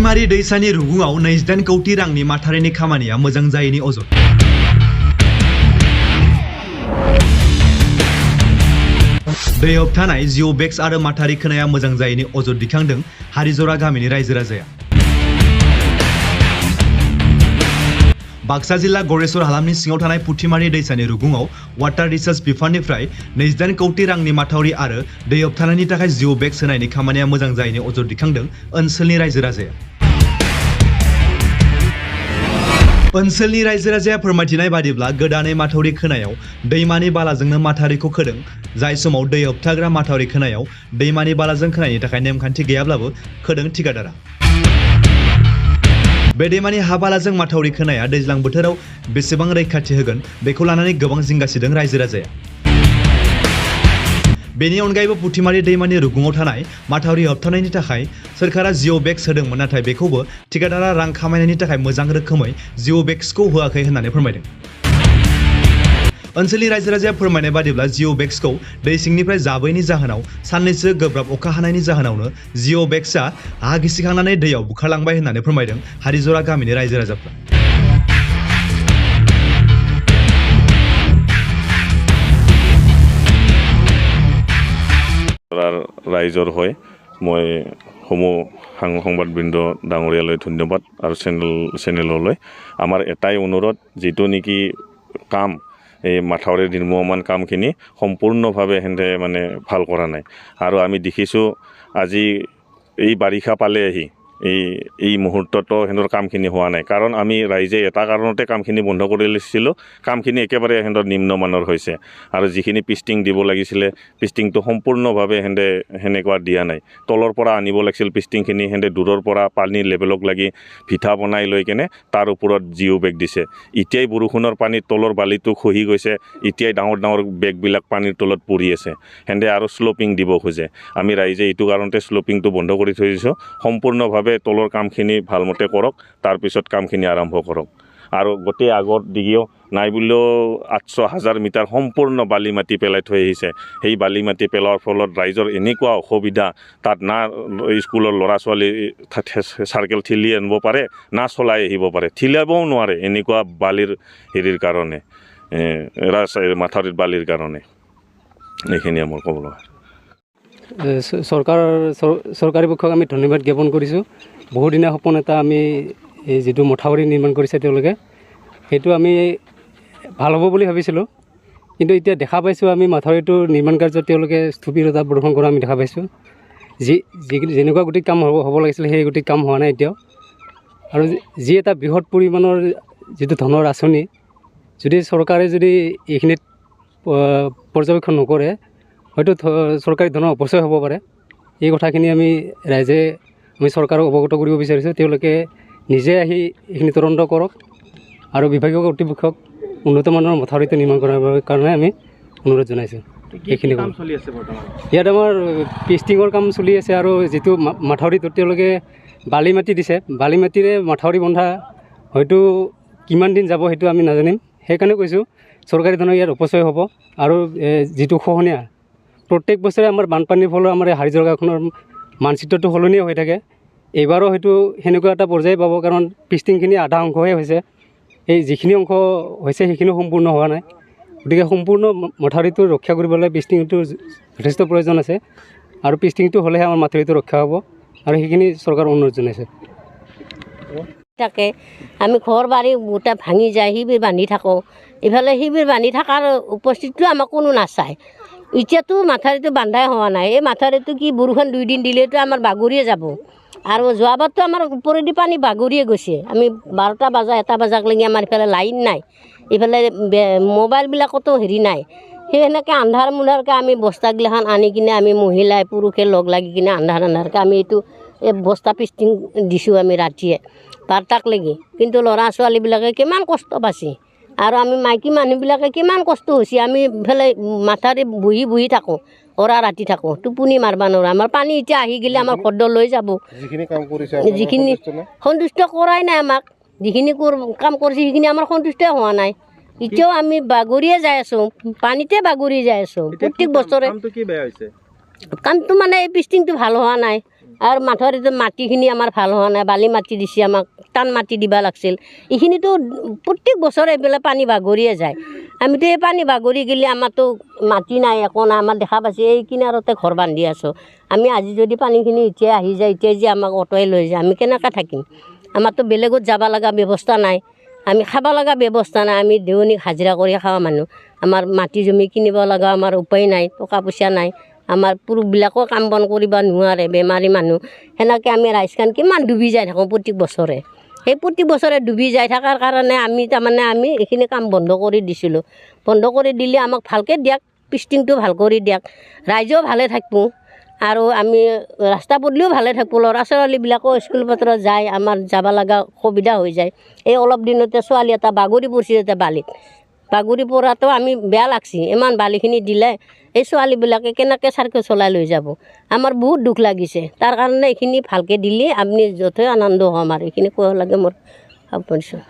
पुथिमारि दैसानि रुगुङाव 28 कौटि रांनि माथारिनि खामानिया मोजां जायैनि अजद। दै होबथानाय जिअ' बेग्स आरो माथारि खोनाया मोजां जायैनि अजद दिखांदों हारिजरा गामिनि रायजो राजाया। बाक्सा जिल्ला गरेश्वर हालामनि सिङाव थानाय पुथिमारि दैसानि रुगुङाव वाटार रिसार्च बिफाननिफ्राय 28 कौटि रांनि माथावरि आरो दै होबथानायनि थाखाय जिअ' बेग्स होनायनि खामानिया मोजां जायैनि अजद दिखांदों ओनसोलनि रायजो राजाया। ओनसोलनि रायजो राजाया फोरमायथिनाय बादिब्ला गोदानै माथावरि खोनायाव दैमानि बालाजोंनो माथावरिखौ खोदों। जाय समाव दै होबथाग्रा माथावरि खोनायाव दैमानि बालाजों खोनायनि थाखाय नेमखान्थि गैयाब्लाबो खोदों ठिकादारा। बे दैमानि हा बालाजों माथावरि खोनाया दैज्लां बोथोराव बेसेबां रैखाथि होगोन बेखौ लानानै गोबां जिंगासिदों रायजो राजाया। बेनि अनगायैबो पुथिमारि दैमानि रुगुङाव थानाय माथावरि होबथानायनि थाखाय सोरखारा जिअ' बेग्स होदोंमोन, नाथाय बेखौबो ठिकादारा रां खामायनायनि थाखाय मोजां रोखोमै जिअ' बेग्सखौ होआखै होननानै फोरमायदों। ओनसोलनि रायजो राजाया फोरमायनाय बादिब्ला जिअ' बेग्सखौ दै सिंनिफ्राय जाबैनि जाहोनाव साननैसो गोब्राब अखा हानायनि जाहोनावनो जिअ' बेग्सआ हा गिसिखांनानै दैयाव बुखारलांबाय होननानै फोरमायदों हारिजरा गामिनि रायजो राजाफ्रा। ৰাইজৰ হৈ মই সমূহ সংবাদবৃন্দ ডাঙৰীয়ালৈ ধন্যবাদ আৰু চেনেললৈ আমাৰ এটাই অনুৰোধ, যিটো নেকি কাম এই মাথাউৰি নিৰ্মাণ কামখিনি সম্পূৰ্ণভাৱে সেনেতে মানে ভাল কৰা নাই। আৰু আমি দেখিছোঁ আজি এই বাৰিষা পালে আহি এই মুহূৰ্ততো সিহঁতৰ কামখিনি হোৱা নাই। কাৰণ আমি ৰাইজে এটা কাৰণতে কামখিনি বন্ধ কৰি লৈছিলোঁ, কামখিনি একেবাৰে সিহঁতৰ নিম্নমানৰ হৈছে আৰু যিখিনি পিষ্টিং দিব লাগিছিলে পিষ্টিংটো সম্পূৰ্ণভাৱে সেনেকুৱা দিয়া নাই। তলৰ পৰা আনিব লাগিছিল পিষ্টিংখিনি, সিহঁতে দূৰৰ পৰা পানীৰ লেভেলক লাগি ভিঠা বনাই লৈ কেনে তাৰ ওপৰত জিঅ' বেগ দিছে। এতিয়াই বৰষুণৰ পানীত তলৰ বালিটো খহি গৈছে, এতিয়াই ডাঙৰ ডাঙৰ বেগবিলাক পানীৰ তলত পৰি আছে। সিহঁতে আৰু শ্লপিং দিব খোজে। আমি ৰাইজে এইটো কাৰণতে শ্লপিংটো বন্ধ কৰি থৈ দিছোঁ। সম্পূৰ্ণভাৱে তলৰ কামখিনি ভালমতে কৰক, তাৰপিছত কামখিনি আৰম্ভ কৰক। আৰু গোটেই আগত দিগিও নাই বুলিও 800,000 মিটাৰ সম্পূৰ্ণ বালি মাটি পেলাই থৈ আহিছে। সেই বালি মাটি পেলোৱাৰ ফলত ৰাইজৰ এনেকুৱা অসুবিধা, তাত না স্কুলৰ ল'ৰা ছোৱালী চাৰ্কেল ঠেলি আনিব পাৰে, না চলাই আহিব পাৰে, ঠেলিয়াবও নোৱাৰে এনেকুৱা বালিৰ হেৰিৰ কাৰণে, মাথাউৰিৰ বালিৰ কাৰণে। এইখিনিয়ে মোৰ ক'ব লগা। চৰকাৰী পক্ষক আমি ধন্যবাদ জ্ঞাপন কৰিছোঁ। বহুদিনীয়া সপোন এটা আমি এই যিটো মথাউৰি নিৰ্মাণ কৰিছে তেওঁলোকে, সেইটো আমি ভাল হ'ব বুলি ভাবিছিলোঁ। কিন্তু এতিয়া দেখা পাইছোঁ আমি মাথাউৰিটো নিৰ্মাণ কাৰ্যত তেওঁলোকে স্থবিৰতা প্ৰদৰ্শন কৰা আমি দেখা পাইছোঁ। যেনেকুৱা গোটেই কাম হ'ব লাগিছিলে সেই গোটেই কাম হোৱা নাই এতিয়াও। আৰু যি এটা বৃহৎ পৰিমাণৰ যিটো ধনৰ আঁচনি, যদি চৰকাৰে যদি এইখিনিত পৰ্যবেক্ষণ নকৰে হয়তো চৰকাৰী ধনৰ অপচয় হ'ব পাৰে। এই কথাখিনি আমি ৰাইজে চৰকাৰক অৱগত কৰিব বিচাৰিছোঁ। তেওঁলোকে নিজে আহি এইখিনি তদন্ত কৰক আৰু বিভাগীয় কৰ্তৃপক্ষক উন্নতমানৰ মথাউৰিটো নিৰ্মাণ কৰাৰ কাৰণে আমি অনুৰোধ জনাইছোঁ। এইখিনি কাম চলি আছে বৰ্তমান। ইয়াত আমাৰ পিষ্টিঙৰ কাম চলি আছে আৰু যিটো মাথাউৰিটোত তেওঁলোকে বালি মাটি দিছে, বালি মাটিৰে মাথাউৰি বন্ধা হয়তো কিমান দিন যাব সেইটো আমি নাজানিম। সেইকাৰণে কৈছোঁ চৰকাৰী ধনৰ ইয়াত অপচয় হ'ব। আৰু যিটো খহনীয়া প্ৰত্যেক বছৰে আমাৰ বানপানীৰ ফলত আমাৰ হাৰিজৰা গাঁওখনৰ মানচিত্ৰটো সলনিয়ে হৈ থাকে। এইবাৰো হয়তো সেনেকুৱা এটা পৰ্যায় পাব, কাৰণ পিষ্টিংখিনি আধা অংশহে হৈছে। এই যিখিনি অংশ হৈছে সেইখিনিও সম্পূৰ্ণ হোৱা নাই। গতিকে সম্পূৰ্ণ মথাউৰিটো ৰক্ষা কৰিবলৈ পিষ্টিংটোৰ যথেষ্ট প্ৰয়োজন আছে আৰু পিষ্টিংটো হ'লেহে আমাৰ মাথাউৰিটো ৰক্ষা হ'ব আৰু সেইখিনি চৰকাৰৰ অনুৰোধ জনাইছে। তাকে আমি ঘৰ বাৰী গোটেই ভাঙি যায়, শিবিৰ বান্ধি থাকোঁ। ইফালে শিবিৰ বান্ধি থকাৰ উপস্থিতিটো আমাক কোনো নাচায়। এতিয়াতো মাথাউৰিটো বান্ধাই হোৱা নাই। এই মাথাউৰিটো কি বৰষুণ 2 দিন দিলেতো আমাৰ বাগৰিয়ে যাব। আৰু যোৱাবাৰতো আমাৰ ওপৰেদি পানী বাগৰিয়ে গৈছে। আমি 12টা বজা 1টা বজালৈকে আমাৰ ইফালে লাইন নাই, ইফালে মোবাইলবিলাকতো হেৰি নাই। সেই সেনেকৈ আন্ধাৰ মুন্ধাৰকৈ আমি বস্তাগিলাখান আনি কিনে আমি মহিলাই পুৰুষে লগ লাগি কিনে আন্ধাৰকৈ আমি এই বস্তা পিষ্টিং দিছোঁ আমি ৰাতিয়ে 12টাক লাগি। কিন্তু ল'ৰা ছোৱালীবিলাকে কিমান কষ্ট পাইছে আৰু আমি মাইকী মানুহবিলাকে কিমান কষ্ট হৈছে। আমি ইফালে মাথাউৰি বহি বহি থাকোঁ, অৰা ৰাতি থাকোঁ, টোপনি মাৰিব নোৱাৰোঁ। আমাৰ পানী এতিয়া আহি গ'লে আমাৰ ঘৰ লৈ যাব। যিখিনি সন্তুষ্ট কৰাই নাই আমাক, যিখিনি কাম কৰিছে সেইখিনি আমাৰ সন্তুষ্ট হোৱা নাই। এতিয়াও আমি বাগৰিয়ে যাই আছোঁ, পানীতে বাগৰি যাই আছোঁ প্ৰত্যেক বছৰে। কামটো মানে এই পিষ্টিংটো ভাল হোৱা নাই আৰু মাথাউৰিটো মাটিখিনি আমাৰ ভাল হোৱা নাই বালি মাটি দিছে আমাক টান মাটি দিবা লাগছিল এইখিনিতো প্ৰত্যেক বছৰে এইবিলাক পানী বাগৰিয়ে যায় আমিতো এই পানী বাগৰি গ'লে আমাৰতো মাটি নাই একো নাই আমাৰ দেখা পাইছে এই কিনাৰতে ঘৰ বান্ধি আছোঁ আমি আজি যদি পানীখিনি এতিয়া আহি যায় এতিয়া যে আমাক অট'ই লৈ যায় আমি কেনেকৈ থাকিম আমাৰতো বেলেগত যাব লগা ব্যৱস্থা নাই আমি খাব লগা ব্যৱস্থা নাই আমি দেউনীক হাজিৰা কৰি খোৱা মানুহ আমাৰ মাটি জমি কিনিব লগা আমাৰ উপায় নাই টকা পইচা নাই আমাৰ পুৰুষবিলাকো কাম বন কৰিব নোৱাৰে বেমাৰী মানুহ সেনেকৈ আমি ৰাইজখন কিমান ডুবি যাই থাকোঁ প্ৰত্যেক বছৰে সেই প্ৰতি বছৰে ডুবি যাই থকাৰ কাৰণে আমি তাৰমানে আমি এইখিনি কাম বন্ধ কৰি দিছিলোঁ বন্ধ কৰি দিলে আমাক ভালকৈ দিয়ক পিষ্টিংটো ভাল কৰি দিয়ক ৰাইজেও ভালে থাকিব আৰু আমি ৰাস্তা পদূলিও ভালে থাকিব ল'ৰা ছোৱালীবিলাকো স্কুল পত্ৰত যায় আমাৰ যাব লগা সুবিধা হৈ যায় এই অলপ দিনতে ছোৱালী এটা বাগৰি পৰিছিল এতিয়া বালিত বাগৰি পৰাটো আমি বেয়া লাগছি ইমান বালিখিনি দিলে এই ছোৱালীবিলাকে কেনেকৈ চাৰ্কেল চলাই লৈ যাব আমাৰ বহুত দুখ লাগিছে তাৰ কাৰণে এইখিনি ভালকৈ দিলে আমি যথেষ্ট আনন্দ হ'ম আৰু এইখিনি কোৱা লাগে মোৰ ভাবিছোঁ